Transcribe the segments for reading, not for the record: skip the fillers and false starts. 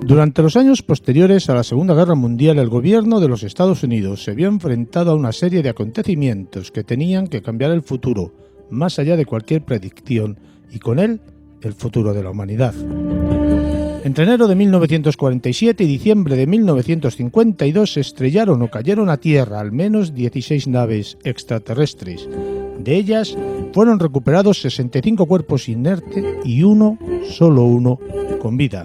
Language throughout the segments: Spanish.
Durante los años posteriores a la Segunda Guerra Mundial, el gobierno de los Estados Unidos se vio enfrentado a una serie de acontecimientos que tenían que cambiar el futuro, más allá de cualquier predicción, y con él, el futuro de la humanidad. Entre enero de 1947 y diciembre de 1952 se estrellaron o cayeron a tierra al menos 16 naves extraterrestres. De ellas, fueron recuperados 65 cuerpos inertes y solo uno, con vida.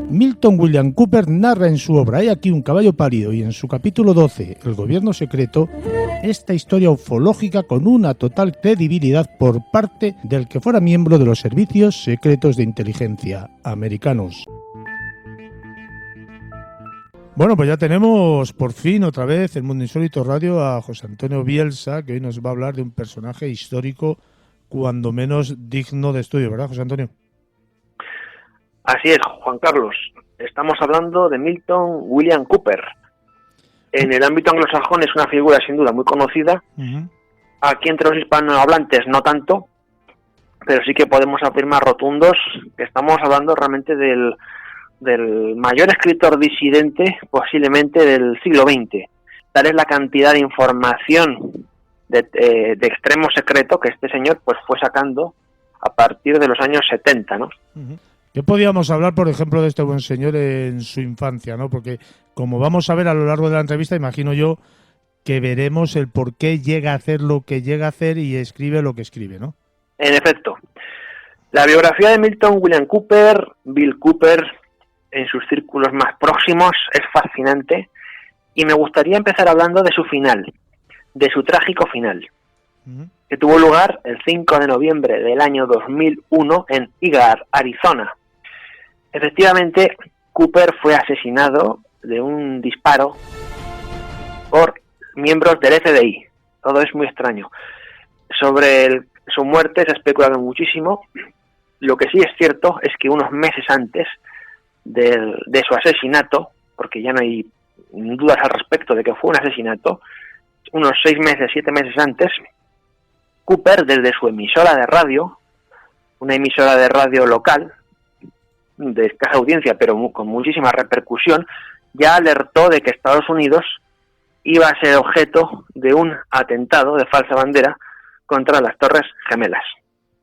Milton William Cooper narra en su obra Hay aquí un caballo pálido y en su capítulo 12, El gobierno secreto, esta historia ufológica con una total credibilidad por parte del que fuera miembro de los servicios secretos de inteligencia americanos. Bueno, pues ya tenemos por fin otra vez en Mundo Insólito Radio a José Antonio Bielsa, que hoy nos va a hablar de un personaje histórico cuando menos digno de estudio, ¿verdad, José Antonio? Así es, Juan Carlos. Estamos hablando de Milton William Cooper. En el ámbito anglosajón es una figura sin duda muy conocida. Aquí entre los hispanohablantes no tanto, pero sí que podemos afirmar rotundos que estamos hablando realmente del mayor escritor disidente posiblemente del siglo XX. Tal es la cantidad de información de extremo secreto que este señor pues fue sacando a partir de los años 70, ¿no? ¿Qué podíamos hablar, por ejemplo, de este buen señor en su infancia, ¿no? Porque, como vamos a ver a lo largo de la entrevista, imagino yo que veremos el por qué llega a hacer lo que llega a hacer y escribe lo que escribe, ¿no? En efecto. La biografía de Milton William Cooper, Bill Cooper, en sus círculos más próximos, es fascinante. Y me gustaría empezar hablando de su final, de su trágico final, que tuvo lugar el 5 de noviembre del año 2001 en Eagar, Arizona. Efectivamente, Cooper fue asesinado de un disparo por miembros del FBI. Todo es muy extraño. Sobre su muerte se ha especulado muchísimo. Lo que sí es cierto es que unos meses antes de su asesinato, porque ya no hay dudas al respecto de que fue un asesinato, unos 6 meses, 7 meses antes, Cooper, desde su emisora de radio, una emisora de radio local, de escasa audiencia, pero con muchísima repercusión, ya alertó de que Estados Unidos iba a ser objeto de un atentado de falsa bandera contra las Torres Gemelas,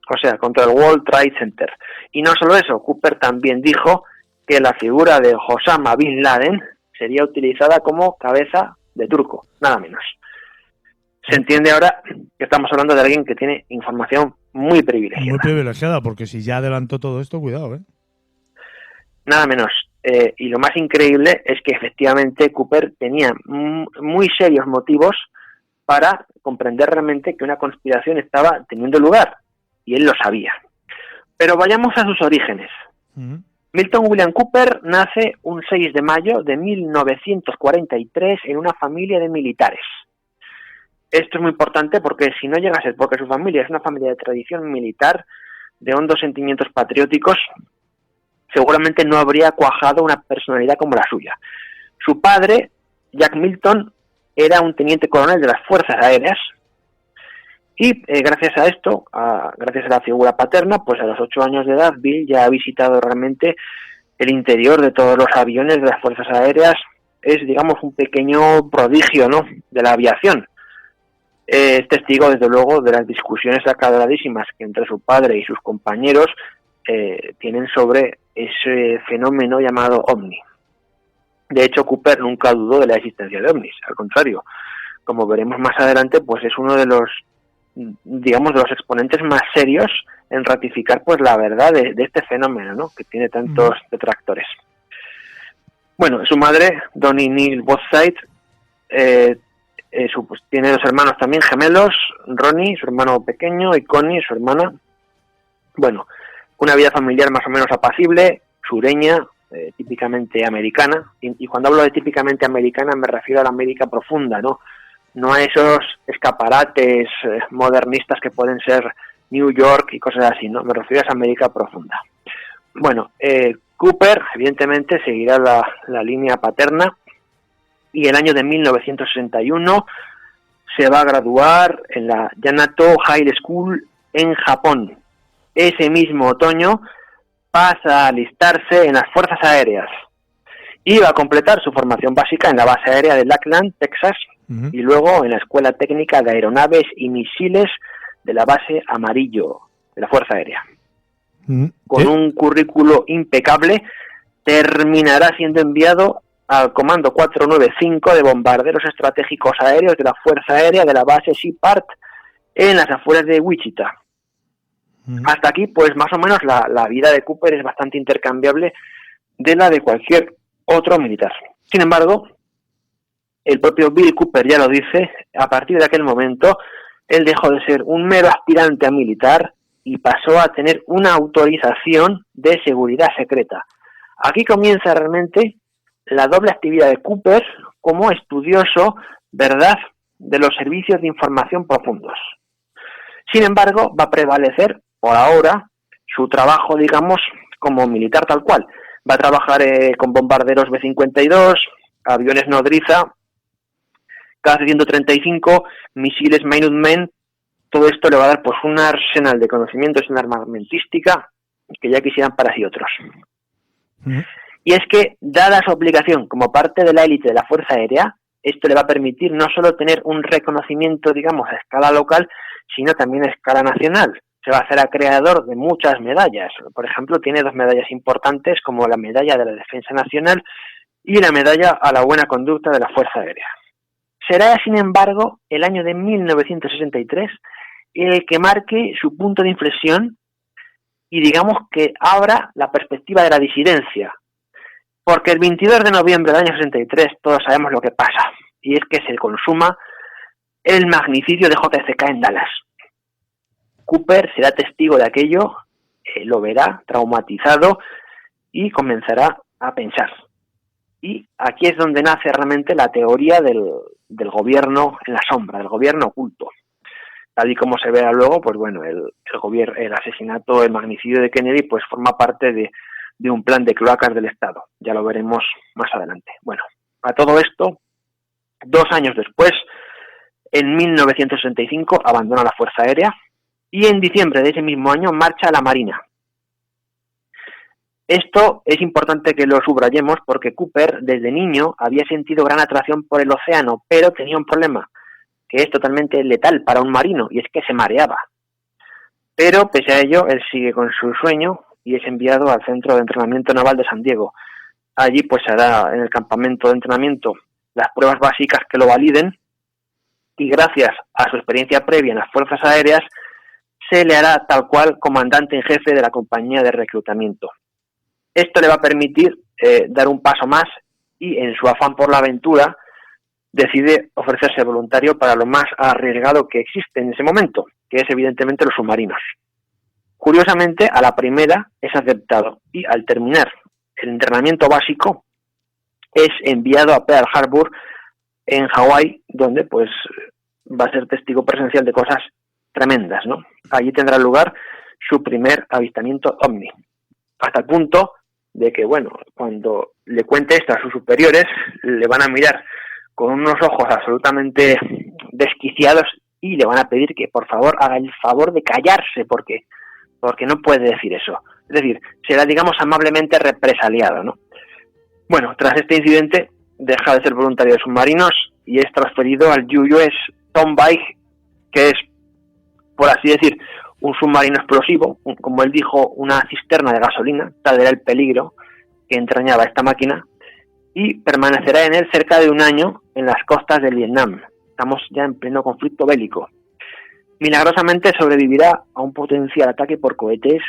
o sea, contra el World Trade Center. Y no solo eso, Cooper también dijo que la figura de Osama Bin Laden sería utilizada como cabeza de turco, nada menos. Se entiende ahora que estamos hablando de alguien que tiene información muy privilegiada. Muy privilegiada, porque si ya adelantó todo esto, cuidado, ¿eh? Nada menos. Y lo más increíble es que efectivamente Cooper tenía muy serios motivos para comprender realmente que una conspiración estaba teniendo lugar, y él lo sabía. Pero vayamos a sus orígenes. Milton William Cooper nace un 6 de mayo de 1943 en una familia de militares. Esto es muy importante porque si no llega a ser porque su familia es una familia de tradición militar, de hondos sentimientos patrióticos, seguramente no habría cuajado una personalidad como la suya. Su padre, Jack Milton, era un teniente coronel de las Fuerzas Aéreas y gracias a esto, gracias a la figura paterna, pues a los 8 años de edad Bill ya ha visitado realmente el interior de todos los aviones de las Fuerzas Aéreas. Es, digamos, un pequeño prodigio, ¿no?, de la aviación. Es testigo, desde luego, de las discusiones acaloradísimas que entre su padre y sus compañeros tienen sobre ese fenómeno llamado OVNI. De hecho, Cooper nunca dudó de la existencia de OVNIs, al contrario. Como veremos más adelante, pues es uno de los, digamos, de los exponentes más serios en ratificar pues la verdad de este fenómeno, ¿no?, que tiene tantos detractores. Bueno, su madre, Donnie Neal Bothside, pues, tiene 2 hermanos también gemelos, Ronnie, su hermano pequeño, y Connie, su hermana. Bueno, una vida familiar más o menos apacible, sureña, típicamente americana, y cuando hablo de típicamente americana me refiero a la América profunda, no a esos escaparates modernistas que pueden ser New York y cosas así, ¿no? Me refiero a esa América profunda. Bueno, Cooper evidentemente seguirá la línea paterna, y el año de 1961 se va a graduar en la Yamato High School en Japón. Ese mismo otoño pasa a alistarse en las Fuerzas Aéreas. Iba a completar su formación básica en la base aérea de Lackland, Texas, y luego en la Escuela Técnica de Aeronaves y Misiles de la base Amarillo de la Fuerza Aérea. Con un currículo impecable, terminará siendo enviado al Comando 495 de Bombarderos Estratégicos Aéreos de la Fuerza Aérea de la base Sheppard en las afueras de Wichita. Hasta aquí, pues más o menos la vida de Cooper es bastante intercambiable de la de cualquier otro militar. Sin embargo, el propio Bill Cooper ya lo dice, a partir de aquel momento, él dejó de ser un mero aspirante a militar y pasó a tener una autorización de seguridad secreta. Aquí comienza realmente la doble actividad de Cooper como estudioso, ¿verdad?, de los servicios de información profundos. Sin embargo, va a prevalecer, por ahora, su trabajo, digamos, como militar tal cual. Va a trabajar con bombarderos B-52, aviones nodriza, KC-135, misiles Minuteman. Todo esto le va a dar pues un arsenal de conocimientos en armamentística que ya quisieran para sí otros. Y es que, dada su aplicación como parte de la élite de la Fuerza Aérea, esto le va a permitir no solo tener un reconocimiento, digamos, a escala local, sino también a escala nacional. Se va a hacer acreedor de muchas medallas. Por ejemplo, tiene 2 medallas importantes, como la medalla de la Defensa Nacional y la medalla a la buena conducta de la Fuerza Aérea. Será, sin embargo, el año de 1963 el que marque su punto de inflexión y digamos que abra la perspectiva de la disidencia. Porque el 22 de noviembre del año 63 todos sabemos lo que pasa, y es que se consuma el magnicidio de JFK en Dallas. Cooper será testigo de aquello, lo verá traumatizado y comenzará a pensar. Y aquí es donde nace realmente la teoría del gobierno en la sombra, del gobierno oculto. Tal y como se verá luego, pues bueno, el asesinato, el magnicidio de Kennedy, pues forma parte de un plan de cloacas del Estado. Ya lo veremos más adelante. Bueno, a todo esto, 2 años después, en 1965, abandona la Fuerza Aérea y en diciembre de ese mismo año marcha a la Marina. Esto es importante que lo subrayemos porque Cooper, desde niño, había sentido gran atracción por el océano, pero tenía un problema, que es totalmente letal para un marino, y es que se mareaba. Pero, pese a ello, él sigue con su sueño y es enviado al Centro de Entrenamiento Naval de San Diego. Allí, pues, hará en el campamento de entrenamiento las pruebas básicas que lo validen, y gracias a su experiencia previa en las Fuerzas Aéreas, se le hará tal cual comandante en jefe de la compañía de reclutamiento. Esto le va a permitir dar un paso más y, en su afán por la aventura, decide ofrecerse voluntario para lo más arriesgado que existe en ese momento, que es evidentemente los submarinos. Curiosamente, a la primera es aceptado y, al terminar el entrenamiento básico, es enviado a Pearl Harbor, en Hawái, donde pues va a ser testigo presencial de cosas tremendas, ¿no? Allí tendrá lugar su primer avistamiento ovni, hasta el punto de que, bueno, cuando le cuente esto a sus superiores, le van a mirar con unos ojos absolutamente desquiciados y le van a pedir que por favor haga el favor de callarse porque no puede decir eso. Es decir, será, digamos, amablemente represaliado, ¿no? Bueno, tras este incidente deja de ser voluntario de submarinos y es transferido al USS Thornbike, que es, por así decir, un submarino explosivo, como él dijo, una cisterna de gasolina. Tal era el peligro que entrañaba esta máquina, y permanecerá en él cerca de 1 año en las costas del Vietnam. Estamos ya en pleno conflicto bélico. Milagrosamente sobrevivirá a un potencial ataque por cohetes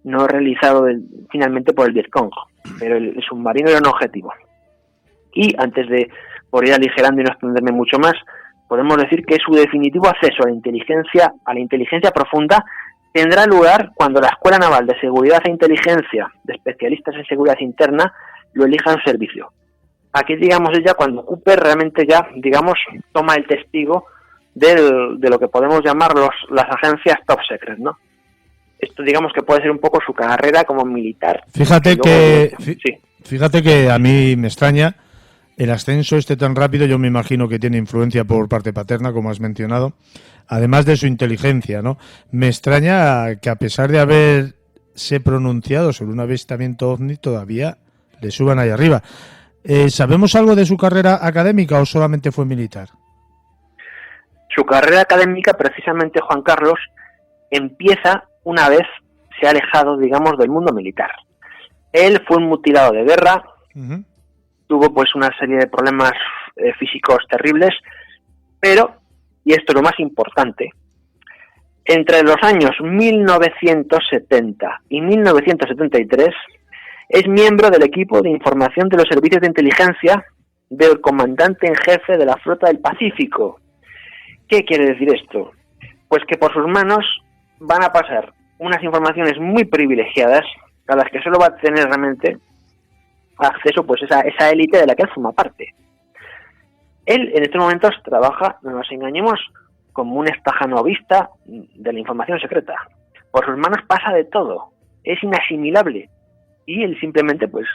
no realizado finalmente por el Vietcong, pero el submarino era un objetivo. Y antes de, por ir aligerando y no extenderme mucho más, podemos decir que su definitivo acceso a la inteligencia profunda tendrá lugar cuando la Escuela Naval de Seguridad e Inteligencia de especialistas en seguridad interna lo elija en servicio. Aquí, digamos, es ya cuando Cooper realmente ya, digamos, toma el testigo de lo que podemos llamar las agencias top secret, ¿no? Esto, digamos, que puede ser un poco su carrera como militar. Fíjate que a mí me extraña el ascenso tan rápido. Yo me imagino que tiene influencia por parte paterna, como has mencionado, además de su inteligencia, ¿no? Me extraña que, a pesar de haber se pronunciado sobre un avistamiento ovni todavía le suban ahí arriba. ¿Sabemos algo de su carrera académica o solamente fue militar? Su carrera académica, precisamente, Juan Carlos, empieza una vez se ha alejado, digamos, del mundo militar. Él fue un mutilado de guerra, tuvo pues una serie de problemas físicos terribles, pero, y esto es lo más importante, entre los años 1970 y 1973 es miembro del equipo de información de los servicios de inteligencia del comandante en jefe de la Flota del Pacífico. ¿Qué quiere decir esto? Pues que por sus manos van a pasar unas informaciones muy privilegiadas a las que solo va a tener realmente acceso pues esa élite de la que él forma parte. Él en estos momentos trabaja, no nos engañemos, como un estajanovista de la información secreta. Por sus manos pasa de todo, es inasimilable. Y él simplemente, pues,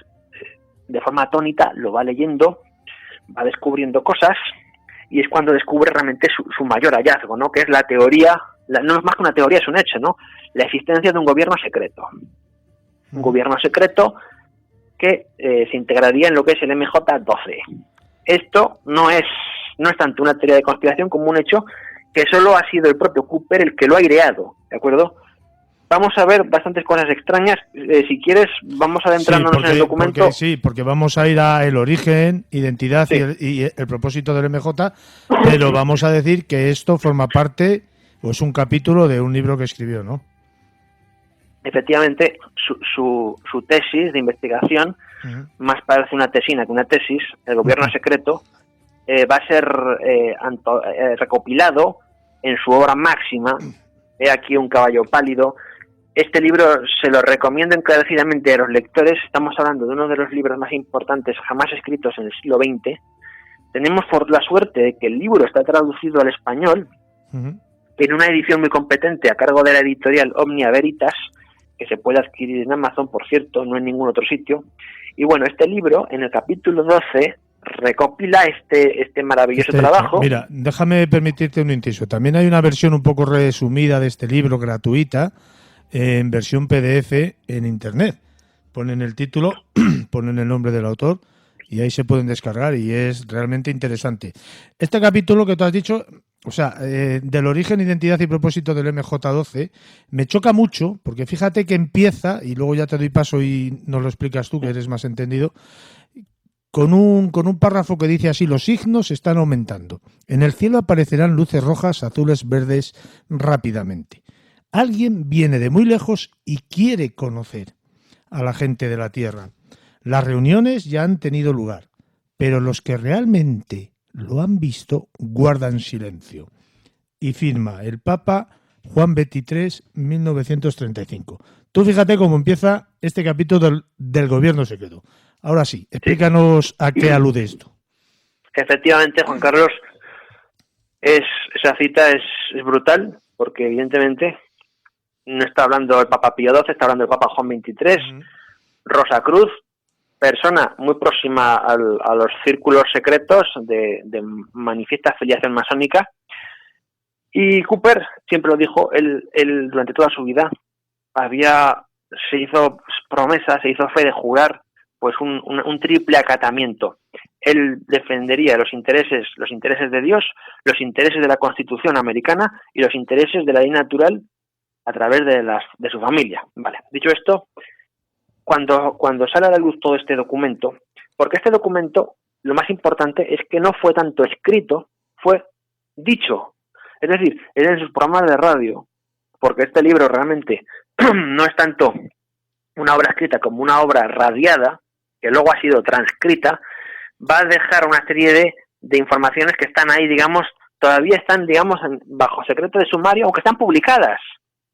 de forma atónita, lo va leyendo, va descubriendo cosas, y es cuando descubre realmente su mayor hallazgo, ¿no? Que es la teoría, no es más que una teoría, es un hecho, ¿no? La existencia de un gobierno secreto. Un gobierno secreto que se integraría en lo que es el MJ-12. Esto no es tanto una teoría de conspiración como un hecho que solo ha sido el propio Cooper el que lo ha aireado, ¿de acuerdo? Vamos a ver bastantes cosas extrañas. Si quieres, vamos adentrándonos en el documento. Porque vamos a ir a el origen, identidad y el propósito del MJ, pero vamos a decir que esto forma parte, o es un capítulo de un libro que escribió, ¿no? Efectivamente, su tesis de investigación, más parece una tesina que una tesis, el gobierno secreto, va a ser recopilado en su obra máxima, He aquí un caballo pálido. Este libro se lo recomiendo encarecidamente a los lectores. Estamos hablando de uno de los libros más importantes jamás escritos en el siglo XX. Tenemos por la suerte de que el libro está traducido al español en una edición muy competente a cargo de la editorial Omnia Veritas, que se puede adquirir en Amazon, por cierto, no en ningún otro sitio. Y bueno, este libro, en el capítulo 12, recopila este maravilloso trabajo. Mira, déjame permitirte un inciso. También hay una versión un poco resumida de este libro, gratuita, en versión PDF en Internet. Ponen el título, ponen el nombre del autor y ahí se pueden descargar y es realmente interesante. Este capítulo que tú has dicho, o sea, del origen, identidad y propósito del MJ-12, me choca mucho porque fíjate que empieza, y luego ya te doy paso y nos lo explicas tú, que eres más entendido, con un párrafo que dice así: los signos están aumentando. En el cielo aparecerán luces rojas, azules, verdes rápidamente. Alguien viene de muy lejos y quiere conocer a la gente de la Tierra. Las reuniones ya han tenido lugar, pero los que realmente lo han visto guardan silencio. Y firma el Papa Juan XXIII, 1935. Tú fíjate cómo empieza este capítulo del gobierno secreto. Ahora sí, explícanos a qué alude esto. Efectivamente, Juan Carlos, esa cita es brutal, porque evidentemente no está hablando el Papa Pío XII, está hablando el Papa Juan XXIII, Rosa Cruz, persona muy próxima a los círculos secretos de manifiesta afiliación masónica. Y Cooper siempre lo dijo, él durante toda su vida se hizo promesa, se hizo fe de jurar pues un triple acatamiento. Él defendería los intereses de Dios, los intereses de la Constitución americana y los intereses de la ley natural a través de su familia. Vale. Dicho esto, cuando sale a la luz todo este documento, porque este documento, lo más importante es que no fue tanto escrito, fue dicho. Es decir, él en sus programas de radio, porque este libro realmente no es tanto una obra escrita como una obra radiada, que luego ha sido transcrita, va a dejar una serie de informaciones que están ahí, digamos, todavía están, digamos, bajo secreto de sumario, aunque están publicadas.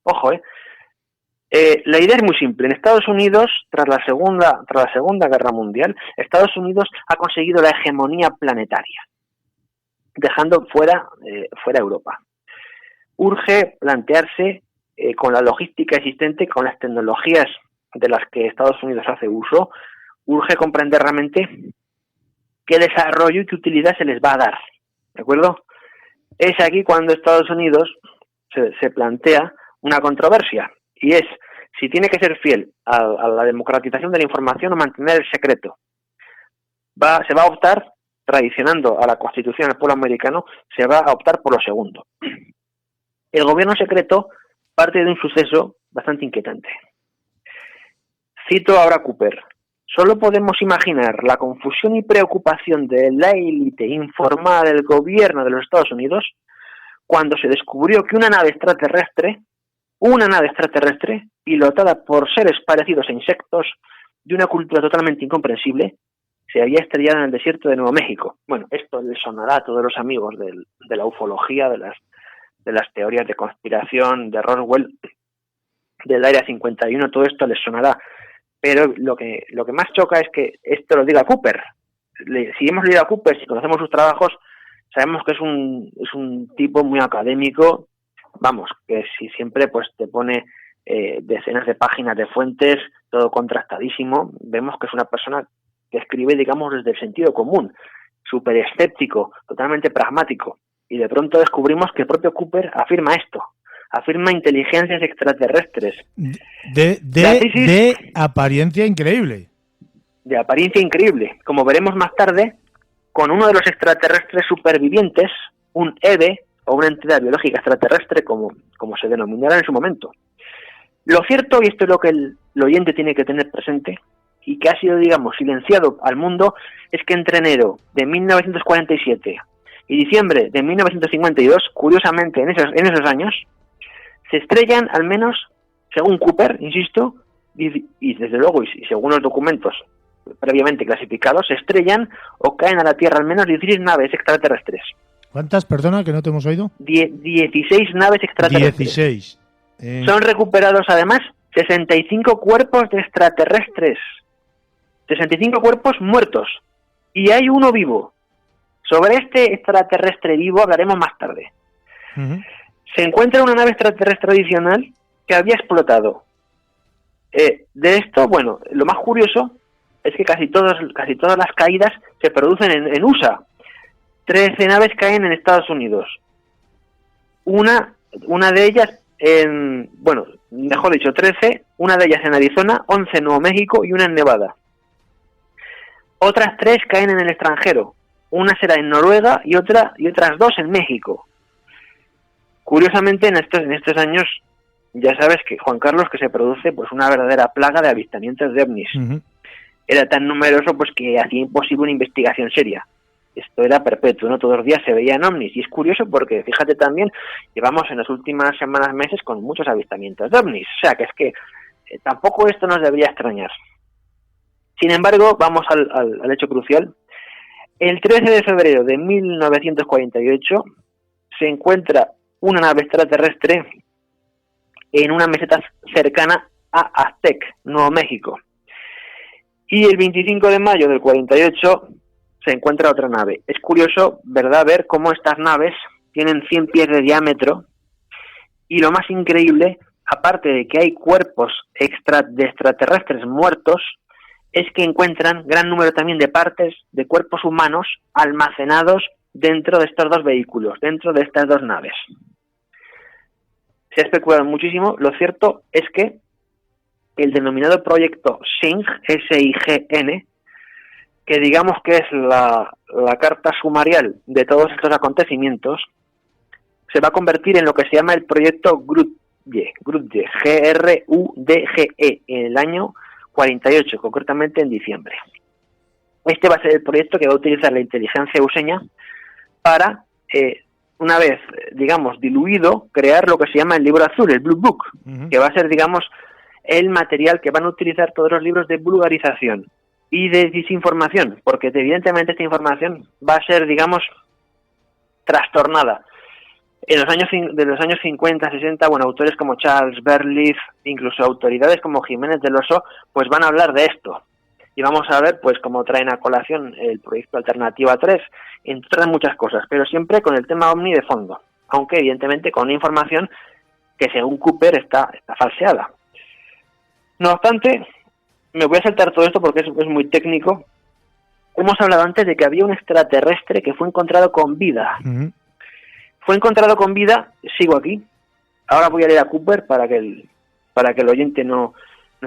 Ojo, la idea es muy simple. En Estados Unidos, tras la Segunda Guerra Mundial, Estados Unidos ha conseguido la hegemonía planetaria, dejando fuera Europa. Urge plantearse con la logística existente, con las tecnologías de las que Estados Unidos hace uso, urge comprender realmente qué desarrollo y qué utilidad se les va a dar, ¿de acuerdo? Es aquí cuando Estados Unidos se plantea una controversia, y es si tiene que ser fiel a la democratización de la información o mantener el secreto. Se va a optar, traicionando a la Constitución del pueblo americano, se va a optar por lo segundo. El gobierno secreto parte de un suceso bastante inquietante. Cito ahora a Cooper. Solo podemos imaginar la confusión y preocupación de la élite informada del gobierno de los Estados Unidos cuando se descubrió que una nave extraterrestre, pilotada por seres parecidos a insectos de una cultura totalmente incomprensible, se había estrellado en el desierto de Nuevo México. Bueno, esto les sonará a todos los amigos de la ufología, de las teorías de conspiración, de Roswell, del Área 51, todo esto les sonará. Pero lo que más choca es que esto lo diga Cooper. Si hemos leído a Cooper, si conocemos sus trabajos, sabemos que es un tipo muy académico, vamos, que si siempre pues te pone decenas de páginas de fuentes, todo contrastadísimo. Vemos que es una persona que escribe, digamos, desde el sentido común, súper escéptico, totalmente pragmático. Y de pronto descubrimos que el propio Cooper afirma esto. Afirma inteligencias extraterrestres. De apariencia increíble. De apariencia increíble. Como veremos más tarde, con uno de los extraterrestres supervivientes, un EVE, o una entidad biológica extraterrestre, como se denominará en su momento. Lo cierto, y esto es lo que el oyente tiene que tener presente, y que ha sido, digamos, silenciado al mundo, es que entre enero de 1947 y diciembre de 1952, curiosamente en esos años, se estrellan al menos, según Cooper, insisto, y desde luego, y según los documentos previamente clasificados, se estrellan o caen a la Tierra al menos 16 naves extraterrestres. ¿Cuántas, perdona, que no te hemos oído? 16 naves extraterrestres. 16. Son recuperados además 65 cuerpos de extraterrestres. 65 cuerpos muertos. Y hay uno vivo. Sobre este extraterrestre vivo hablaremos más tarde. Uh-huh. Se encuentra una nave extraterrestre adicional que había explotado. De esto, bueno, lo más curioso es que casi todas las caídas se producen en USA. 13 naves caen en Estados Unidos. Una de ellas mejor dicho, 13, una de ellas en Arizona, 11 en Nuevo México y una en Nevada. Otras 3 caen en el extranjero. Una será en Noruega y otras 2 en México. Curiosamente, en estos años, ya sabes que, Juan Carlos, que se produce pues una verdadera plaga de avistamientos de ovnis. Uh-huh. Era tan numeroso pues que hacía imposible una investigación seria. Esto era perpetuo, ¿no? Todos los días se veían ovnis. Y es curioso porque, fíjate también, llevamos en las últimas semanas, meses, con muchos avistamientos de ovnis. O sea, que es que tampoco esto nos debería extrañar. Sin embargo, vamos al hecho crucial. El 13 de febrero de 1948 se encuentra una nave extraterrestre en una meseta cercana a Aztec, Nuevo México. Y el 25 de mayo del 48 se encuentra otra nave. Es curioso, ¿verdad?, ver cómo estas naves tienen 100 pies de diámetro y lo más increíble, aparte de que hay cuerpos de extraterrestres muertos, es que encuentran gran número también de partes de cuerpos humanos almacenados dentro de estos dos vehículos, dentro de estas dos naves. Se ha especulado muchísimo. Lo cierto es que el denominado proyecto SIGN, S-I-G-N, que digamos que es la carta sumarial de todos estos acontecimientos, se va a convertir en lo que se llama el proyecto Grudge, G-R-U-D-G-E, en el año 48, concretamente en diciembre. Este va a ser el proyecto que va a utilizar la inteligencia useña para, una vez, digamos, diluido, crear lo que se llama el libro azul, el Blue Book, uh-huh, que va a ser, digamos, el material que van a utilizar todos los libros de vulgarización y de desinformación, porque evidentemente esta información va a ser, digamos, trastornada. En los años 50, 60, bueno, autores como Charles Berlitz, incluso autoridades como Jiménez del Oso, pues van a hablar de esto. Y vamos a ver, pues, cómo traen a colación el proyecto Alternativa 3, entre otras muchas cosas, pero siempre con el tema OVNI de fondo, aunque evidentemente con una información que según Cooper está falseada. No obstante, me voy a saltar todo esto porque es muy técnico. Hemos hablado antes de que había un extraterrestre que fue encontrado con vida. Uh-huh. Fue encontrado con vida, sigo aquí. Ahora voy a leer a Cooper para que para que el oyente no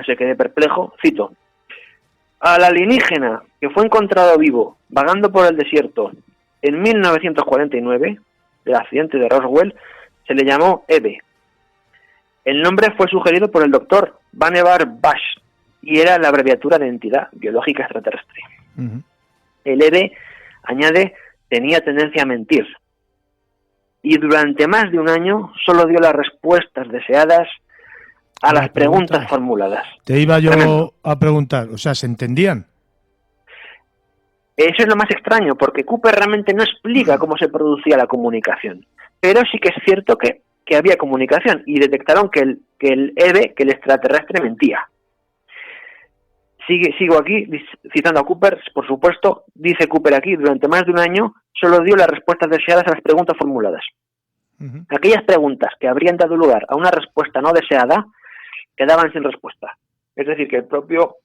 se quede perplejo, cito: al alienígena que fue encontrado vivo vagando por el desierto en 1949, el accidente de Roswell, se le llamó EVE. El nombre fue sugerido por el doctor Vannevar Bush y era la abreviatura de entidad biológica extraterrestre. Uh-huh. El EVE, añade, tenía tendencia a mentir y durante más de un año solo dio las respuestas deseadas a las preguntas formuladas. Te iba yo a preguntar, o sea, ¿se entendían? Eso es lo más extraño, porque Cooper realmente no explica cómo se producía la comunicación, pero sí que es cierto que había comunicación y detectaron que el EVE, que el extraterrestre, mentía. Sigo aquí citando a Cooper, por supuesto, dice Cooper aquí: durante más de un año solo dio las respuestas deseadas a las preguntas formuladas. Uh-huh. Aquellas preguntas que habrían dado lugar a una respuesta no deseada quedaban sin respuesta. Es decir, que el propio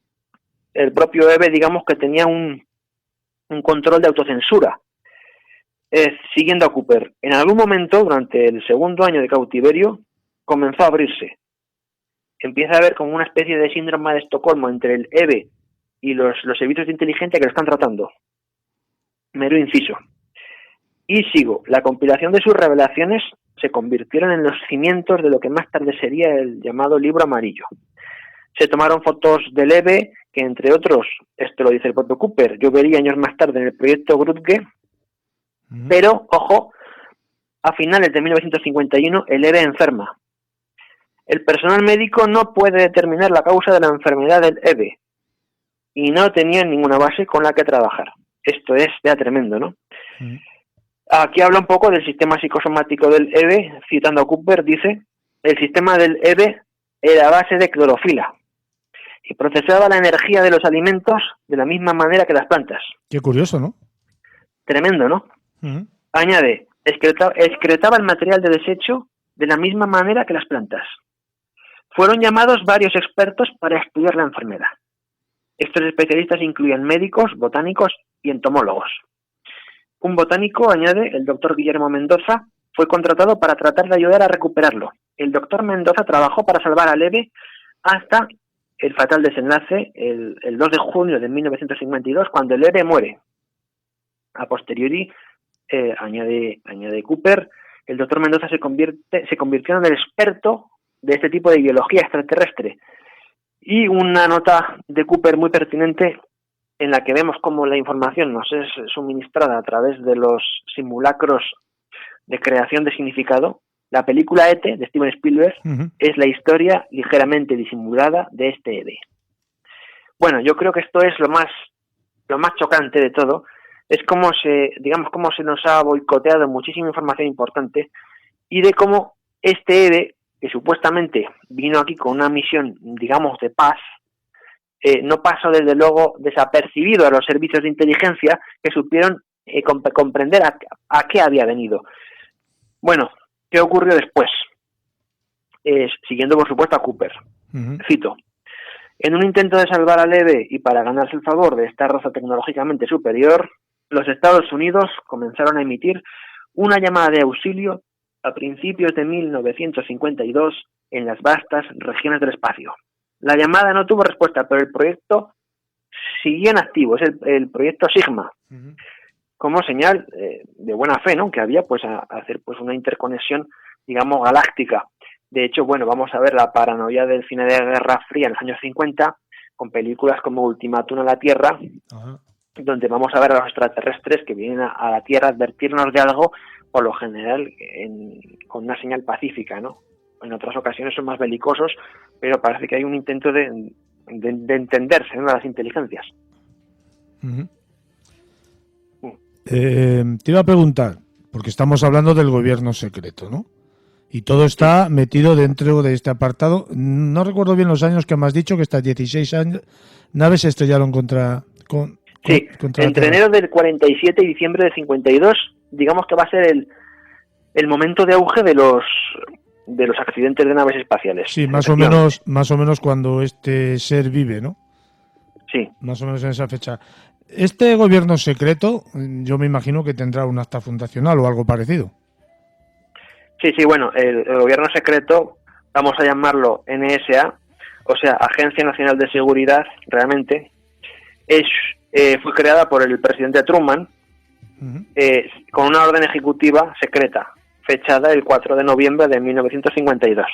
EVE, digamos que tenía un control de autocensura. Siguiendo a Cooper, en algún momento, durante el segundo año de cautiverio, comenzó a abrirse. Empieza a haber como una especie de síndrome de Estocolmo entre el EVE y los servicios de inteligencia que lo están tratando. Mero inciso. Y sigo, la compilación de sus revelaciones se convirtieron en los cimientos de lo que más tarde sería el llamado Libro Amarillo. Se tomaron fotos del EVE, que entre otros, esto lo dice el propio Cooper, yo vería años más tarde en el proyecto Grudge, pero, ojo, a finales de 1951 el EVE enferma. El personal médico no puede determinar la causa de la enfermedad del EVE y no tenían ninguna base con la que trabajar. Esto es ya tremendo, ¿no? Uh-huh. Aquí habla un poco del sistema psicosomático del EVE, citando a Cooper, dice: el sistema del EVE era a base de clorofila y procesaba la energía de los alimentos de la misma manera que las plantas. Qué curioso, ¿no? Tremendo, ¿no? Uh-huh. Añade, excretaba el material de desecho de la misma manera que las plantas. Fueron llamados varios expertos para estudiar la enfermedad. Estos especialistas incluían médicos, botánicos y entomólogos. Un botánico, añade, el doctor Guillermo Mendoza, fue contratado para tratar de ayudar a recuperarlo. El doctor Mendoza trabajó para salvar al EVE hasta el fatal desenlace, el 2 de junio de 1952, cuando el EVE muere. A posteriori, añade Cooper, el doctor Mendoza se convirtió en el experto de este tipo de biología extraterrestre. Y una nota de Cooper muy pertinente, en la que vemos cómo la información nos es suministrada a través de los simulacros de creación de significado. La película E.T. de Steven Spielberg uh-huh. es la historia ligeramente disimulada de este EVE. Bueno, yo creo que esto es lo más chocante de todo. Es cómo se nos ha boicoteado muchísima información importante y de cómo este EVE, que supuestamente vino aquí con una misión, digamos, de paz, no pasó desde luego desapercibido a los servicios de inteligencia que supieron comprender a qué había venido. Bueno, ¿qué ocurrió después? Siguiendo por supuesto a Cooper. Uh-huh. Cito: en un intento de salvar al EVE y para ganarse el favor de esta raza tecnológicamente superior, los Estados Unidos comenzaron a emitir una llamada de auxilio a principios de 1952 en las vastas regiones del espacio. La llamada no tuvo respuesta, pero el proyecto siguió en activo, es el proyecto Sigma, uh-huh. como señal de buena fe, ¿no? Que había pues a hacer pues una interconexión, digamos, galáctica. De hecho, bueno, vamos a ver la paranoia del cine de Guerra Fría en los años 50, con películas como Ultimátum a la Tierra, uh-huh. donde vamos a ver a los extraterrestres que vienen a la Tierra a advertirnos de algo, por lo general con una señal pacífica, ¿no? En otras ocasiones son más belicosos, pero parece que hay un intento de entenderse, ¿no?, las inteligencias. Uh-huh. Te iba a preguntar, porque estamos hablando del gobierno secreto, ¿no? Y todo está metido dentro de este apartado. No recuerdo bien los años que me has dicho, que estas 16 naves se estrellaron contra entre enero del 47 y diciembre del 52, digamos que va a ser el momento de auge de los accidentes de naves espaciales. Sí, más o menos cuando este ser vive, ¿no? Sí. Más o menos en esa fecha. Este gobierno secreto, yo me imagino que tendrá un acta fundacional o algo parecido. Sí, bueno, el gobierno secreto, vamos a llamarlo NSA, o sea, Agencia Nacional de Seguridad, realmente, fue creada por el presidente Truman con una orden ejecutiva secreta, fechada el 4 de noviembre de 1952.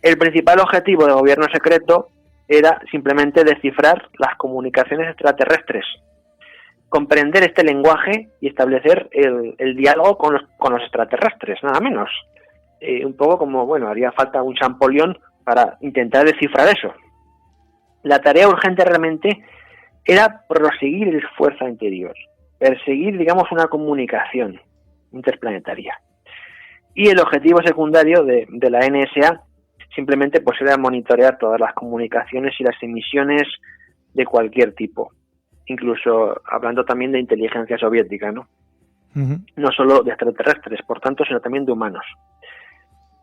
El principal objetivo del gobierno secreto era simplemente descifrar las comunicaciones extraterrestres, comprender este lenguaje y establecer el diálogo con los extraterrestres, nada menos. Un poco como, bueno, haría falta un Champollion para intentar descifrar eso. La tarea urgente realmente era proseguir el esfuerzo anterior, perseguir, digamos, una comunicación interplanetaria. Y el objetivo secundario de la NSA simplemente pues era monitorear todas las comunicaciones y las emisiones de cualquier tipo, incluso hablando también de inteligencia soviética, ¿no? No solo de extraterrestres, por tanto, sino también de humanos.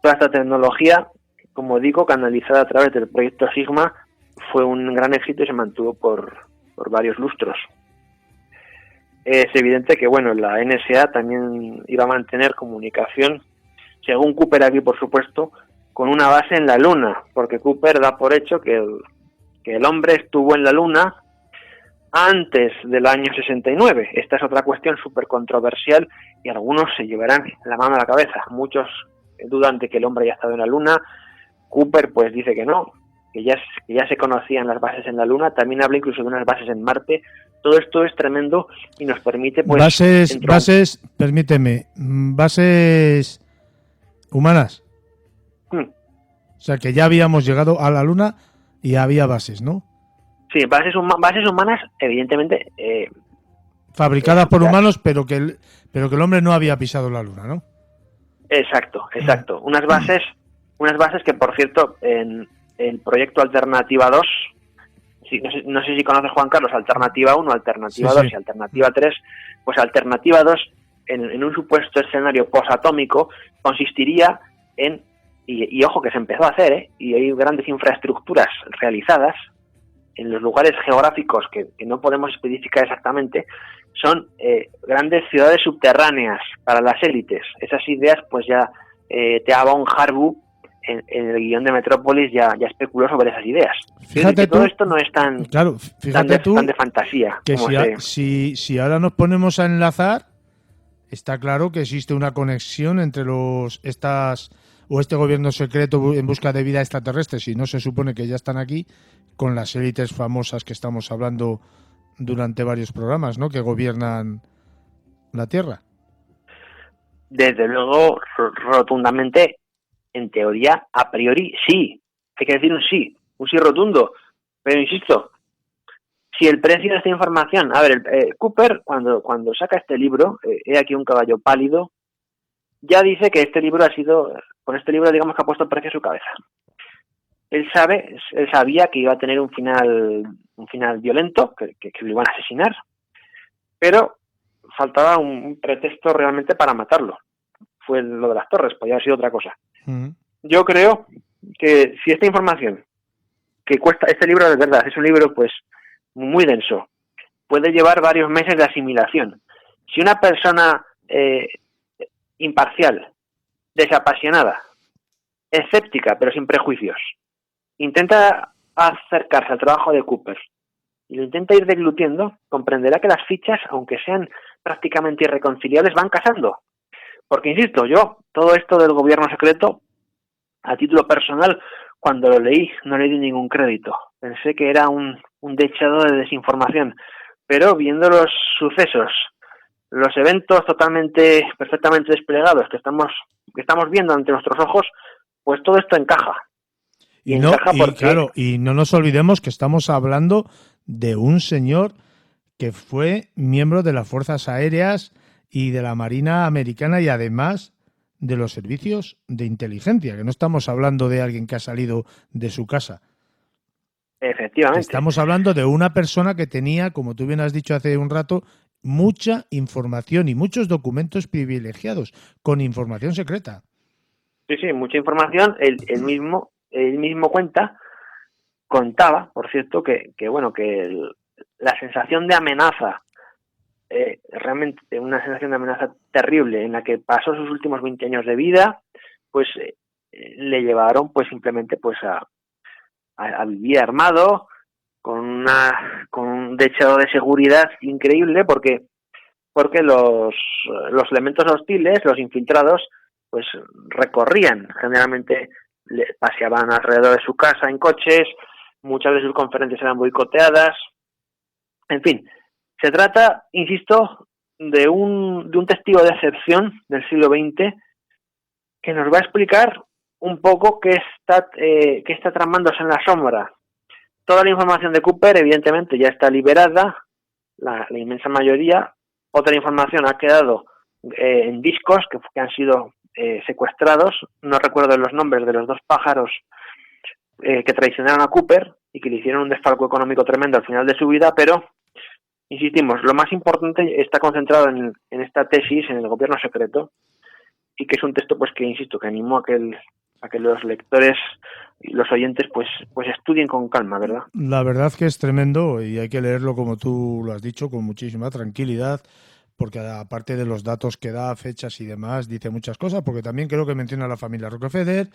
Toda esta tecnología, como digo, canalizada a través del proyecto Sigma, fue un gran éxito y se mantuvo por varios lustros. Es evidente que, bueno, la NSA también iba a mantener comunicación, según Cooper aquí, por supuesto, con una base en la Luna, porque Cooper da por hecho que el hombre estuvo en la Luna antes del año 69. Esta es otra cuestión súper controversial y algunos se llevarán la mano a la cabeza. Muchos dudan de que el hombre haya estado en la Luna. Cooper pues dice que no, que ya se conocían las bases en la Luna. También habla incluso de unas bases en Marte. Todo esto es tremendo y nos permite pues... bases humanas. O sea, que ya habíamos llegado a la Luna y había bases, ¿no? Sí, bases humanas, evidentemente... fabricadas por humanos, pero que el hombre no había pisado la Luna, ¿no? Exacto. Unas bases que, por cierto, en el proyecto Alternativa 2, no sé si conoces, Juan Carlos, Alternativa 1, Alternativa 2 y Alternativa 3, pues Alternativa 2, en un supuesto escenario posatómico, consistiría en, y ojo que se empezó a hacer, y hay grandes infraestructuras realizadas en los lugares geográficos que no podemos especificar exactamente, son grandes ciudades subterráneas para las élites. Esas ideas, pues ya Thea von Harbu, en el guión de Metrópolis, ya especuló sobre esas ideas. Fíjate tú, todo esto no es tan de fantasía. Que si ahora nos ponemos a enlazar, está claro que existe una conexión entre este gobierno secreto en busca de vida extraterrestre, si no se supone que ya están aquí, con las élites famosas que estamos hablando durante varios programas, ¿no?, que gobiernan la Tierra. Desde luego, rotundamente, en teoría, a priori, sí. Hay que decir un sí rotundo. Pero insisto, si el precio de esta información... A ver, Cooper, cuando saca este libro, He aquí un caballo pálido, ya dice que este libro con este libro, digamos, que ha puesto el precio a su cabeza. Él sabía que iba a tener un final violento, que lo iban a asesinar, pero faltaba un pretexto realmente para matarlo. Fue lo de las torres, podía haber sido otra cosa. Yo creo que si esta información, que cuesta, este libro de verdad, es un libro pues muy denso, puede llevar varios meses de asimilación. Si una persona imparcial, desapasionada, escéptica, pero sin prejuicios, intenta acercarse al trabajo de Cooper y lo intenta ir deglutiendo, comprenderá que las fichas, aunque sean prácticamente irreconciliables, van casando. Porque, insisto, yo, todo esto del gobierno secreto, a título personal, cuando lo leí, no le di ningún crédito. Pensé que era un dechado de desinformación. Pero viendo los sucesos, los eventos perfectamente desplegados que estamos viendo ante nuestros ojos, pues todo esto encaja. Y no nos olvidemos que estamos hablando de un señor que fue miembro de las Fuerzas Aéreas y de la Marina Americana y además de los servicios de inteligencia, que no estamos hablando de alguien que ha salido de su casa. Efectivamente. Estamos hablando de una persona que tenía, como tú bien has dicho hace un rato, mucha información y muchos documentos privilegiados con información secreta. Sí, mucha información. Él mismo contaba, por cierto, que la sensación de amenaza, realmente una sensación de amenaza terrible en la que pasó sus últimos 20 años de vida, pues le llevaron pues simplemente pues a vivir armado, con un techado de seguridad increíble, porque los elementos hostiles, los infiltrados, pues recorrían, generalmente paseaban alrededor de su casa en coches, muchas de sus conferencias eran boicoteadas, en fin, se trata, insisto, de un testigo de excepción del siglo XX que nos va a explicar un poco qué está tramándose en la sombra. Toda la información de Cooper, evidentemente, ya está liberada, la inmensa mayoría. Otra información ha quedado en discos que han sido secuestrados. No recuerdo los nombres de los dos pájaros que traicionaron a Cooper y que le hicieron un desfalco económico tremendo al final de su vida, pero, insistimos, lo más importante está concentrado en esta tesis, en el gobierno secreto, y que es un texto pues que, insisto, que animó a que los lectores y los oyentes pues estudien con calma, ¿verdad? La verdad que es tremendo y hay que leerlo, como tú lo has dicho, con muchísima tranquilidad, porque aparte de los datos que da, fechas y demás, dice muchas cosas, porque también creo que menciona a la familia Rockefeller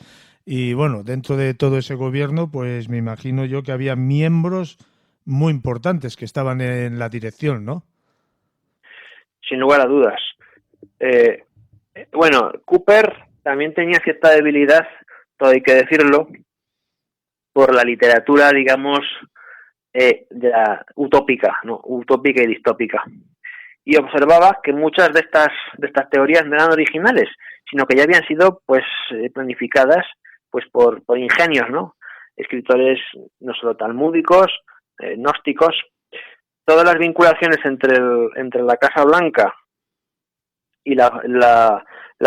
y bueno, dentro de todo ese gobierno, pues me imagino yo que había miembros muy importantes que estaban en la dirección, ¿no? Sin lugar a dudas. Bueno, Cooper también tenía cierta debilidad, todo hay que decirlo, por la literatura, digamos, utópica, ¿no? Utópica y distópica. Y observaba que muchas de estas teorías no eran originales, sino que ya habían sido pues planificadas pues por ingenios, ¿no? Escritores no solo talmúdicos, gnósticos, todas las vinculaciones entre la Casa Blanca y la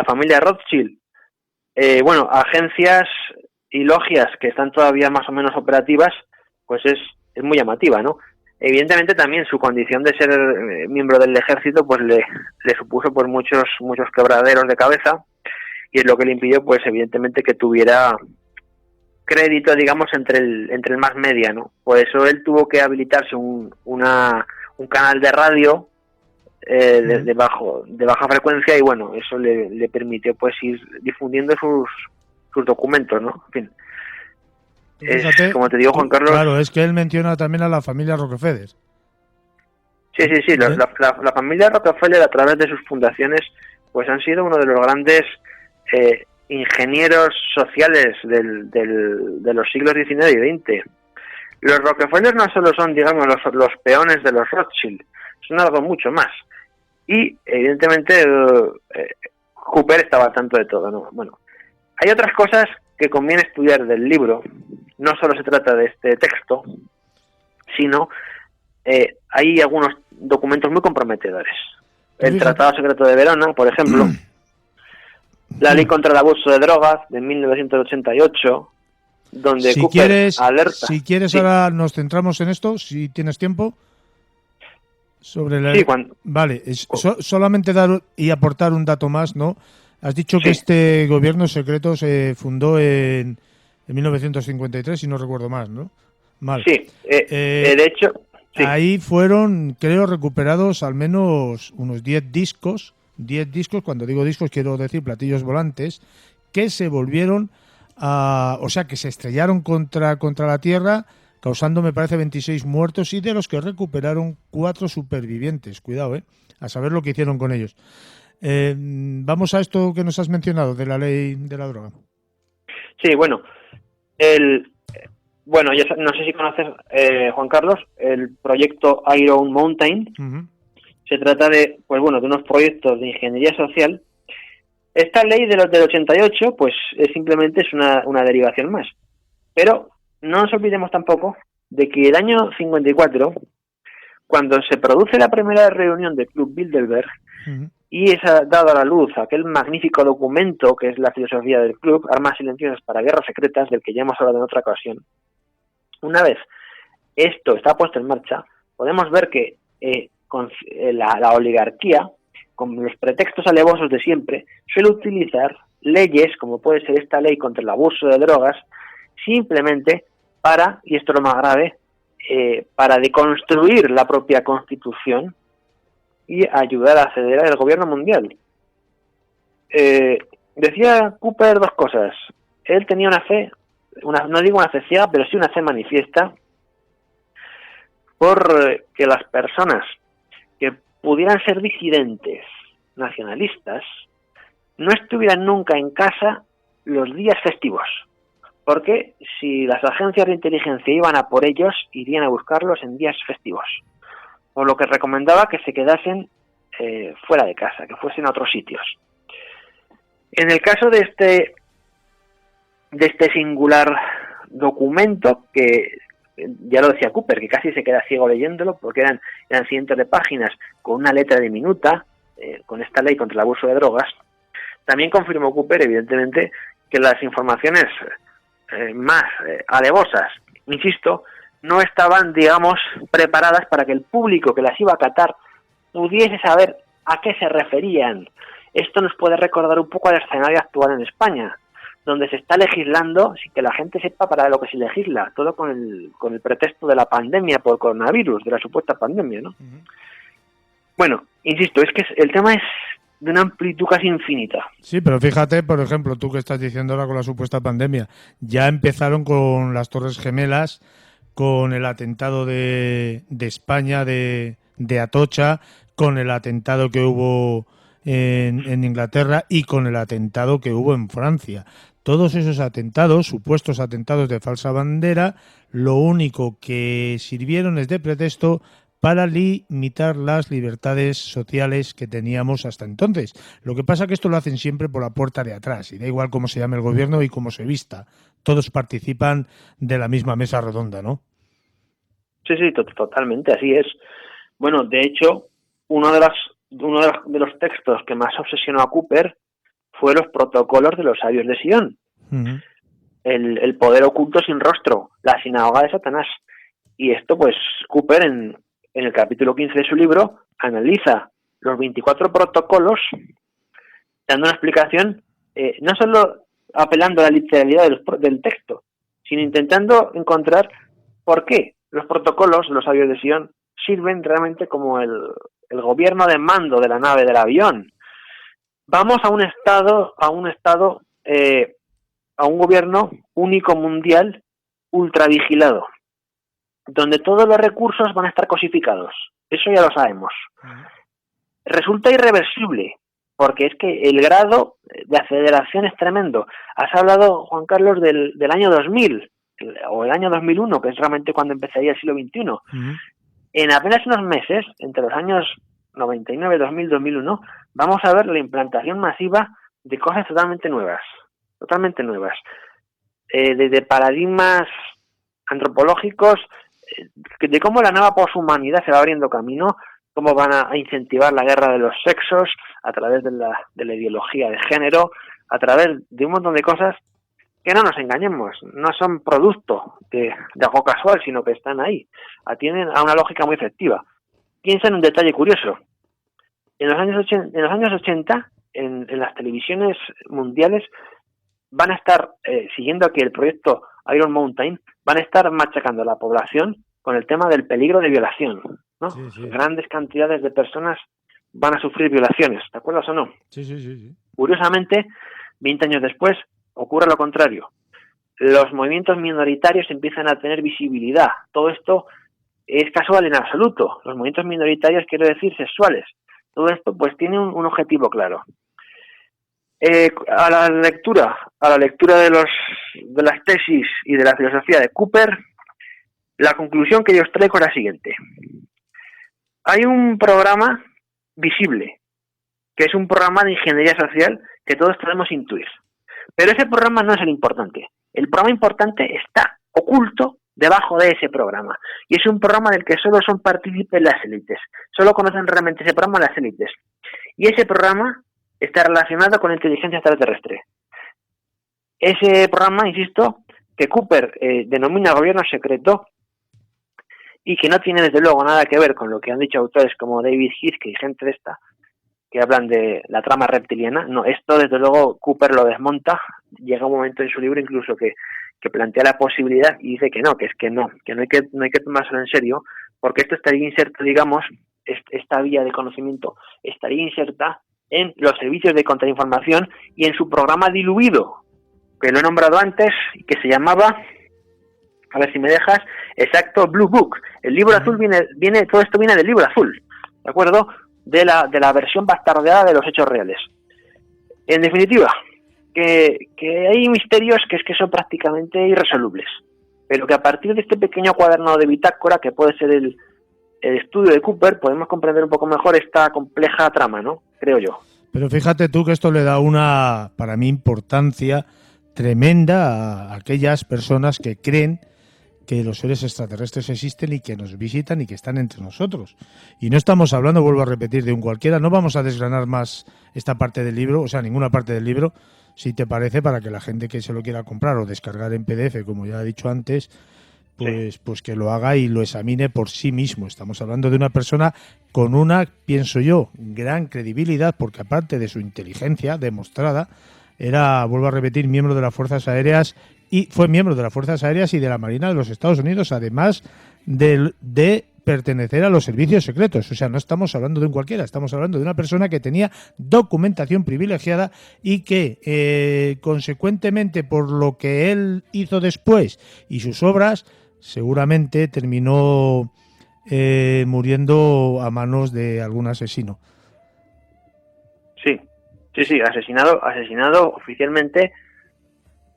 familia Rothschild, bueno, agencias y logias que están todavía más o menos operativas, pues es muy llamativa, ¿no? Evidentemente también su condición de ser miembro del ejército pues le supuso pues muchos quebraderos de cabeza, y es lo que le impidió pues evidentemente que tuviera crédito, digamos, entre el más media, ¿no? Por eso él tuvo que habilitarse un canal de radio de baja frecuencia, y bueno, eso le permitió pues ir difundiendo sus documentos, ¿no? En fin. Fíjate, como te digo, Juan Carlos... Claro, es que él menciona también a la familia Rockefeller. Sí. La familia Rockefeller, a través de sus fundaciones, pues han sido uno de los grandes ingenieros sociales de los siglos XIX y XX. Los Rockefeller no solo son, digamos, los peones de los Rothschild, son algo mucho más. Y, evidentemente, Cooper estaba al tanto de todo, ¿no? Bueno, hay otras cosas que conviene estudiar del libro. No solo se trata de este texto, sino hay algunos documentos muy comprometedores. El Tratado Secreto de Verona, por ejemplo, la Ley contra el Abuso de Drogas de 1988, donde Cooper alerta... Si quieres, sí. Ahora nos centramos en esto, si tienes tiempo. Sobre la... Sí, Vale, solamente dar y aportar un dato más, ¿no? Has dicho que este gobierno secreto se fundó en 1953, si no recuerdo más, ¿no? Mal. Sí, de hecho... Sí. Ahí fueron, creo, recuperados al menos unos 10 discos. 10 discos, cuando digo discos quiero decir platillos volantes, que se volvieron o sea, que se estrellaron contra la Tierra, causando, me parece, 26 muertos, y de los que recuperaron 4 supervivientes. Cuidado, a saber lo que hicieron con ellos. Vamos a esto que nos has mencionado de la ley de la droga. Sí, bueno, bueno, ya no sé si conoces, Juan Carlos, el proyecto Iron Mountain. Uh-huh. Se trata de, pues bueno, de unos proyectos de ingeniería social. Esta ley del 88, pues simplemente es una derivación más. Pero no nos olvidemos tampoco de que el año 54, cuando se produce la primera reunión del Club Bilderberg, uh-huh, y es dado a la luz aquel magnífico documento que es la filosofía del club, Armas silenciosas para guerras secretas, del que ya hemos hablado en otra ocasión. Una vez esto está puesto en marcha, podemos ver que con la oligarquía, con los pretextos alevosos de siempre, suele utilizar leyes, como puede ser esta ley contra el abuso de drogas, simplemente para, y esto es lo más grave, para deconstruir la propia Constitución y ayudar a acelerar el gobierno mundial. Decía Cooper dos cosas. él tenía una fe, no digo una fe ciega, pero sí una fe manifiesta por que las personas que pudieran ser disidentes, nacionalistas, no estuvieran nunca en casa los días festivos. Porque si las agencias de inteligencia iban a por ellos, irían a buscarlos en días festivos. Por lo que recomendaba que se quedasen fuera de casa, que fuesen a otros sitios. En el caso de este singular documento, que ya lo decía Cooper, que casi se queda ciego leyéndolo, porque eran cientos de páginas con una letra diminuta, con esta ley contra el abuso de drogas, también confirmó Cooper, evidentemente, que las informaciones más alevosas, insisto, no estaban, digamos, preparadas para que el público que las iba a acatar pudiese saber a qué se referían. Esto nos puede recordar un poco al escenario actual en España, donde se está legislando sin que la gente sepa para lo que se legisla, todo con el pretexto de la pandemia por coronavirus, de la supuesta pandemia, ¿no? Uh-huh. Bueno, insisto, es que el tema es de una amplitud casi infinita. Sí, pero fíjate, por ejemplo, tú que estás diciendo ahora con la supuesta pandemia, ya empezaron con las Torres Gemelas, con el atentado de España, de Atocha, con el atentado que hubo en Inglaterra y con el atentado que hubo en Francia. Todos esos atentados, supuestos atentados de falsa bandera, lo único que sirvieron es de pretexto para limitar las libertades sociales que teníamos hasta entonces. Lo que pasa es que esto lo hacen siempre por la puerta de atrás, y da igual cómo se llame el gobierno y cómo se vista. Todos participan de la misma mesa redonda, ¿no? Sí, totalmente, así es. Bueno, de hecho, uno de los textos que más obsesionó a Cooper fue los protocolos de los sabios de Sion. Uh-huh. El poder oculto sin rostro, la sinagoga de Satanás. Y esto, pues, Cooper en el capítulo 15 de su libro analiza los 24 protocolos, dando una explicación, no solo apelando a la literalidad del texto, sino intentando encontrar por qué los protocolos de los sabios de Sion sirven realmente como el gobierno de mando de la nave, del avión. Vamos a un gobierno único mundial ultravigilado, donde todos los recursos van a estar cosificados. Eso ya lo sabemos. Resulta irreversible, porque es que el grado de aceleración es tremendo. Has hablado, Juan Carlos, del año 2000, o el año 2001, que es realmente cuando empezaría el siglo XXI. Uh-huh. En apenas unos meses, entre los años 99, 2000, 2001, vamos a ver la implantación masiva de cosas totalmente nuevas. Desde paradigmas antropológicos, de cómo la nueva poshumanidad se va abriendo camino, cómo van a incentivar la guerra de los sexos a través de la ideología de género, a través de un montón de cosas que, no nos engañemos, no son producto de algo casual, sino que están ahí, atienden a una lógica muy efectiva. Piensa en un detalle curioso. En los años 80, en las televisiones mundiales, van a estar, siguiendo aquí el proyecto Iron Mountain, van a estar machacando a la población con el tema del peligro de violación, ¿no? Sí. Grandes cantidades de personas van a sufrir violaciones, ¿te acuerdas o no? Sí. Curiosamente, 20 años después, ocurre lo contrario. Los movimientos minoritarios empiezan a tener visibilidad. Todo esto es casual en absoluto. Los movimientos minoritarios, quiero decir, sexuales. Todo esto pues tiene un objetivo claro. A la lectura de las tesis y de la filosofía de Cooper, la conclusión que yo os traigo es la siguiente. Hay un programa visible, que es un programa de ingeniería social que todos podemos intuir. Pero ese programa no es el importante. El programa importante está oculto debajo de ese programa. Y es un programa del que solo son partícipes las élites. Solo conocen realmente ese programa las élites. Y ese programa está relacionado con la inteligencia extraterrestre. Ese programa, insisto, que Cooper denomina gobierno secreto y que no tiene desde luego nada que ver con lo que han dicho autores como David Hiskey y gente de esta, que hablan de la trama reptiliana. No, esto desde luego Cooper lo desmonta. Llega un momento en su libro incluso que plantea la posibilidad y dice que no hay que tomárselo en serio, porque esto estaría inserto, digamos, esta vía de conocimiento estaría inserta en los servicios de contrainformación y en su programa diluido que lo he nombrado antes, que se llamaba, a ver si me dejas, exacto, Blue Book. El libro azul todo esto viene del libro azul, ¿de acuerdo? De la versión bastardeada de los hechos reales. En definitiva, que hay misterios que son prácticamente irresolubles, pero que a partir de este pequeño cuaderno de bitácora, que puede ser el estudio de Cooper, podemos comprender un poco mejor esta compleja trama, ¿no? Creo yo. Pero fíjate tú que esto le da una, para mí, importancia tremenda a aquellas personas que creen que los seres extraterrestres existen y que nos visitan y que están entre nosotros. Y no estamos hablando, vuelvo a repetir, de un cualquiera. No vamos a desgranar más esta parte del libro, o sea, ninguna parte del libro, si te parece, para que la gente que se lo quiera comprar o descargar en PDF, como ya he dicho antes, pues que lo haga y lo examine por sí mismo. Estamos hablando de una persona con una, pienso yo, gran credibilidad, porque aparte de su inteligencia demostrada, era, vuelvo a repetir, miembro de las Fuerzas Aéreas y fue miembro de las Fuerzas Aéreas y de la Marina de los Estados Unidos, además de pertenecer a los servicios secretos. O sea, no estamos hablando de un cualquiera, estamos hablando de una persona que tenía documentación privilegiada y que, consecuentemente, por lo que él hizo después y sus obras, seguramente terminó muriendo a manos de algún asesino. Sí, asesinado oficialmente.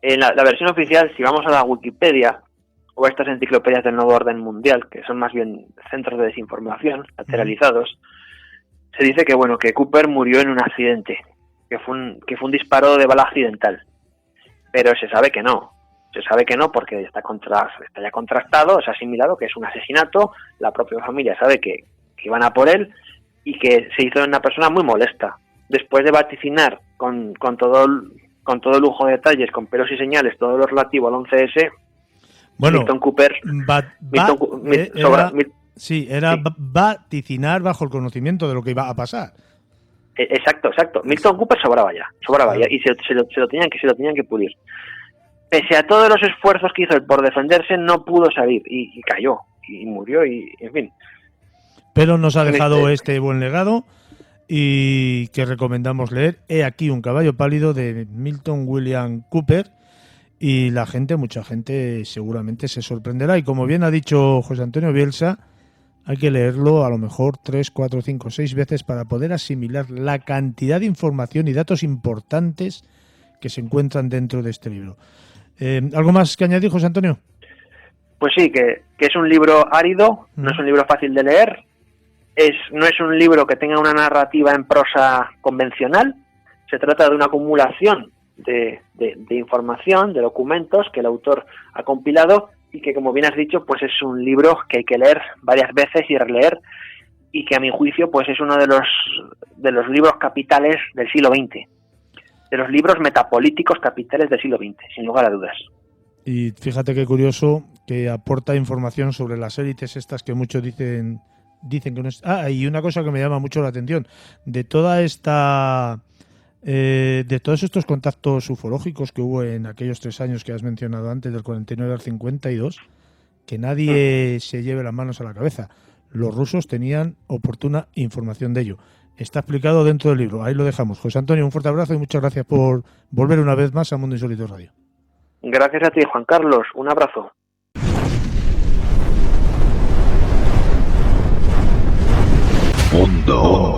En la versión oficial, si vamos a la Wikipedia o a estas enciclopedias del nuevo orden mundial, que son más bien centros de desinformación lateralizados, se dice que bueno, que Cooper murió en un accidente, que fue un disparo de bala accidental. Pero se sabe que no porque está ya contrastado, es asimilado que es un asesinato, la propia familia sabe que iban a por él y que se hizo una persona muy molesta. Después de vaticinar con todo lujo de detalles, con pelos y señales, todo lo relativo al 11S, bueno, Milton Cooper... era vaticinar bajo el conocimiento de lo que iba a pasar. Exacto. Milton Cooper sobraba ya, y se lo tenían que pulir. Pese a todos los esfuerzos que hizo él por defenderse, no pudo salir, y cayó, y murió, y en fin. Pero nos ha dejado este buen legado, y que recomendamos leer. He aquí un caballo pálido de Milton William Cooper, y mucha gente seguramente se sorprenderá, y como bien ha dicho José Antonio Bielsa, hay que leerlo a lo mejor 3, 4, 5, 6 veces para poder asimilar la cantidad de información y datos importantes que se encuentran dentro de este libro. ¿Algo más que añadir, José Antonio? Pues sí, que es un libro árido, no es un libro fácil de leer, no es un libro que tenga una narrativa en prosa convencional, se trata de una acumulación de información, de documentos que el autor ha compilado y que, como bien has dicho, pues es un libro que hay que leer varias veces y releer, y que a mi juicio pues es uno de los libros capitales del siglo XX, de los libros metapolíticos capitales del siglo XX, sin lugar a dudas. Y fíjate qué curioso que aporta información sobre las élites estas que muchos dicen que no es... y una cosa que me llama mucho la atención, de toda esta... de todos estos contactos ufológicos que hubo en aquellos 3 años que has mencionado antes, del 49 al 52, que nadie se lleve las manos a la cabeza. Los rusos tenían oportuna información de ello. Está explicado dentro del libro. Ahí lo dejamos. José Antonio, un fuerte abrazo y muchas gracias por volver una vez más a Mundo Insólito Radio. Gracias a ti, Juan Carlos. Un abrazo. Mundo